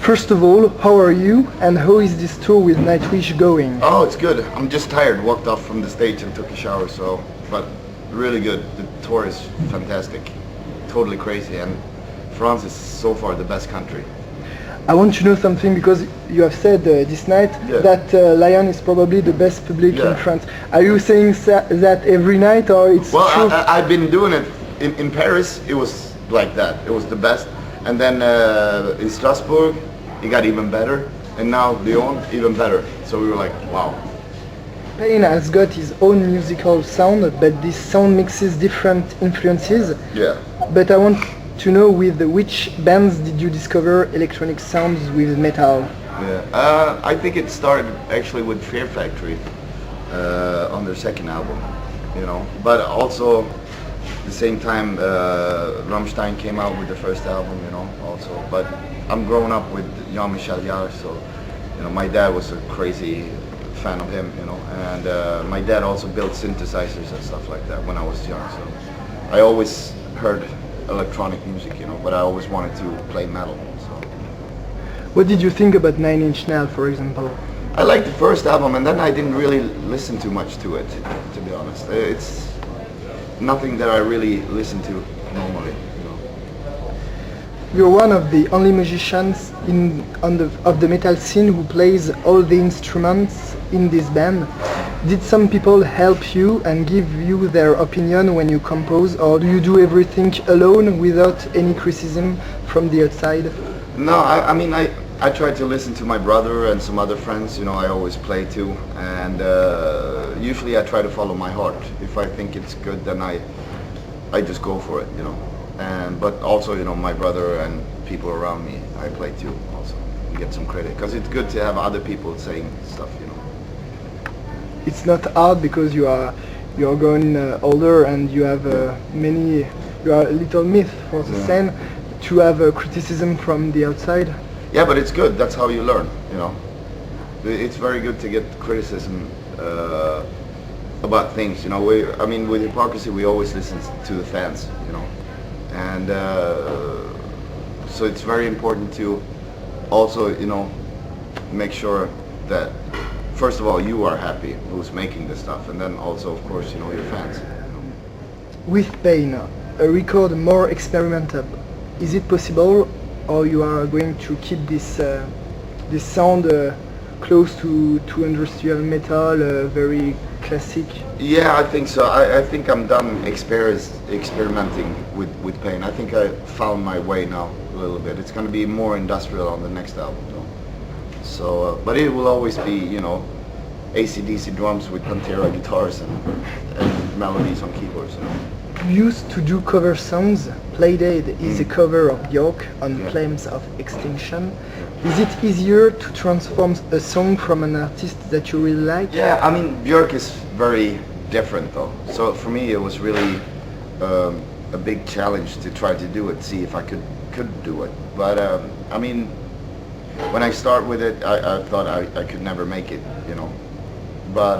First of all, how are you and how is this tour with Nightwish going? Oh, it's good. I'm just tired. Walked off from the stage and took a shower, but really good. The tour is fantastic. Totally crazy, and France is so far the best country. I want to know something because you have said this night that Lyon is probably the best public in France. Are you saying that every night or it's true? I've been doing it in Paris. It was like that. It was the best. And then in Strasbourg, it got even better. And now Lyon, even better. So we were like, wow. Pain has got his own musical sound, but this sound mixes different influences. Yeah. But I want to know with which bands did you discover electronic sounds with metal? Yeah, I think it started actually with Fear Factory on their second album, But also, at the same time, Rammstein came out with the first album, Also, but I'm growing up with Jean-Michel Jarre, so my dad was a crazy fan of him, and my dad also built synthesizers and stuff like that when I was young. So I always heard electronic music, but I always wanted to play metal. So. What did you think about Nine Inch Nails, for example? I liked the first album, and then I didn't really listen too much to it, to be honest. It's nothing that I really listen to normally. You're one of the only musicians of the metal scene who plays all the instruments in this band. Did some people help you and give you their opinion when you compose, or do you do everything alone without any criticism from the outside? No, I try to listen to my brother and some other friends. I always play too, and usually I try to follow my heart. If I think it's good, then I just go for it, But also, my brother and people around me, I play too, also, and get some credit, because it's good to have other people saying stuff, It's not hard because you're growing older and you have you are a little myth for the scene to have criticism from the outside. Yeah, but it's good. That's how you learn, It's very good to get criticism about things, with Hypocrisy, we always listen to the fans, And so it's very important to also, make sure that first of all, you are happy who's making this stuff, and then also, of course, your fans. With Pain, a record more experimental, is it possible, or you are going to keep this sound close to industrial metal, very classic? Yeah, I think so. I think I'm done experimenting with Pain. I think I found my way now a little bit. It's going to be more industrial on the next album, though. So, but it will always be, AC/DC drums with Pantera guitars and melodies on keyboards. You used to do cover songs. Playdate is a cover of Björk on Flames of Extinction. Is it easier to transform a song from an artist that you really like? Yeah, Björk is very different though. So for me it was really a big challenge to try to do it, see if I could do it. But when I start with it, I thought I could never make it, But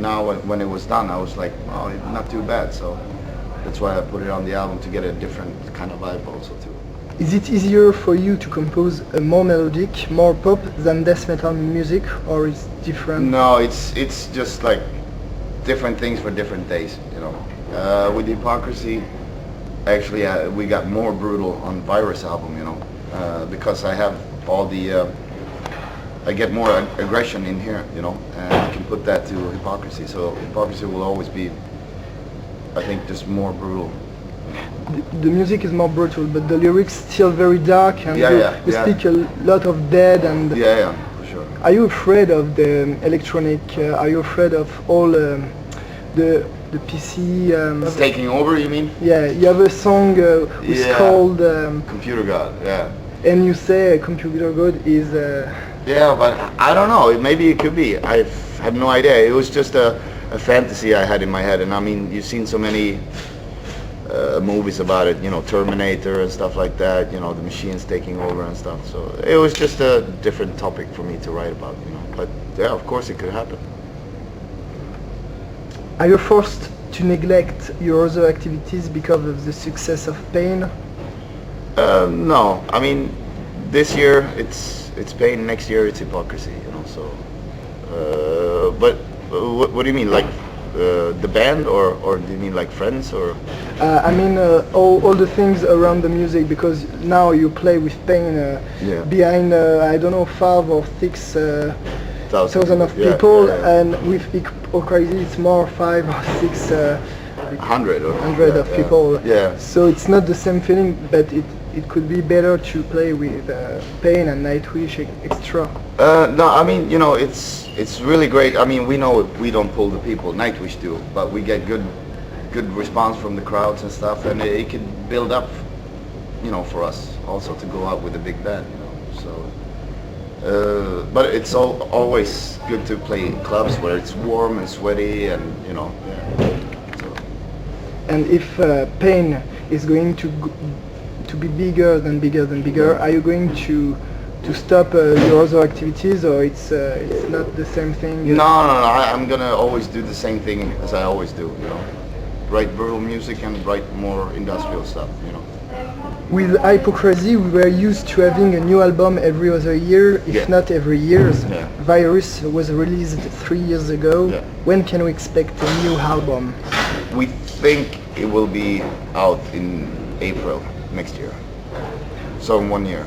now when it was done, I was like, oh, not too bad. So that's why I put it on the album to get a different kind of vibe also too. Is it easier for you to compose a more melodic, more pop than death metal music, or is it different? No, it's just like different things for different days, With Hypocrisy, actually we got more brutal on Virus album, because I have all the I get more aggression in here, and I can put that to Hypocrisy. So Hypocrisy will always be, I think, just more brutal. The music is more brutal, but the lyrics still very dark, and you speak a lot of dead and. Yeah, for sure. Are you afraid of the electronic? Are you afraid of all the PC? It's taking over, you mean? Yeah, you have a song it's called Computer God. Yeah. And you say Computer God is. Yeah, but I don't know. Maybe it could be. I have no idea. It was just a fantasy I had in my head, and you've seen so many movies about it, Terminator and stuff like that, the machines taking over and stuff. So it was just a different topic for me to write about, But yeah, of course it could happen. Are you forced to neglect your other activities because of the success of Pain? No, this year it's pain. Next year it's hypocrisy. You know. So, but what do you mean, like the band, or do you mean like friends, or? I mean all the things around the music, because now you play with Pain Yeah. behind I don't know 5 or 6 thousand of Yeah, people, yeah, yeah. and with Hypocrisy it's more 5 or 6 100 or hundred of people. Yeah. So it's not the same feeling, but it could be better to play with Pain and Nightwish extra. No, I mean, you know, it's really great. I mean, we know we don't pull the people, Nightwish do, but we get good response from the crowds and stuff, and it can build up, you know, for us also to go out with a big band, you know. So, but it's always good to play in clubs where it's warm and sweaty, and you know. Yeah. So. And if Pain is going to be bigger than bigger, are you going to stop your other activities, or it's not the same thing? No. I'm gonna always do the same thing as I always do, you know. Write brutal music and write more industrial stuff, you know. With Hypocrisy, we were used to having a new album every other year, if Yeah. not every year. Yeah. Virus was released 3 years ago. Yeah. When can we expect a new album? We think it will be out in April next year. So in 1 year.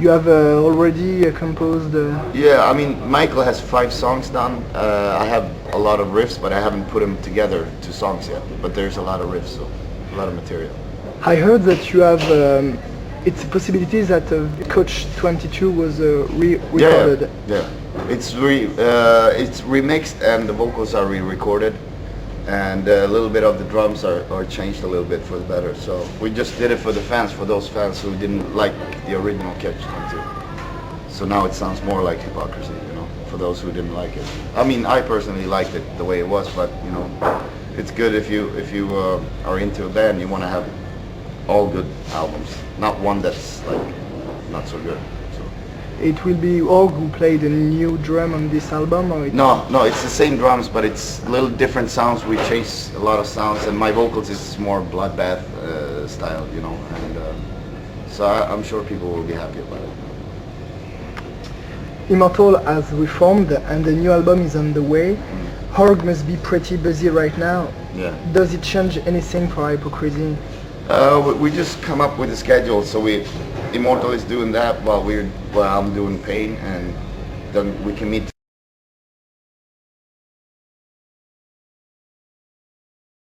You have already composed... Yeah, I mean, Michael has 5 songs done. I have a lot of riffs, but I haven't put them together to songs yet. But there's a lot of riffs, so a lot of material. I heard that you have... it's a possibility that Coach 22 was re-recorded. Yeah. It's remixed and the vocals are re-recorded. And a little bit of the drums are changed a little bit for the better. So we just did it for the fans, for those fans who didn't like the original Catch 22. So now it sounds more like Hypocrisy, you know, for those who didn't like it. I mean, I personally liked it the way it was, but you know, it's good if you are into a band, you want to have all good albums, not one that's like not so good. So. It will be Org who played a new drum on this album, or No, it's the same drums, but it's little different sounds. We changed a lot of sounds, and my vocals is more bloodbath style, you know, and so I'm sure people will be happy about it. Immortal has reformed and the new album is on the way. Org must be pretty busy right now. Yeah. Does it change anything for Hypocrisy? We just come up with a schedule, so Immortal is doing that while I'm doing Pain, and then we can meet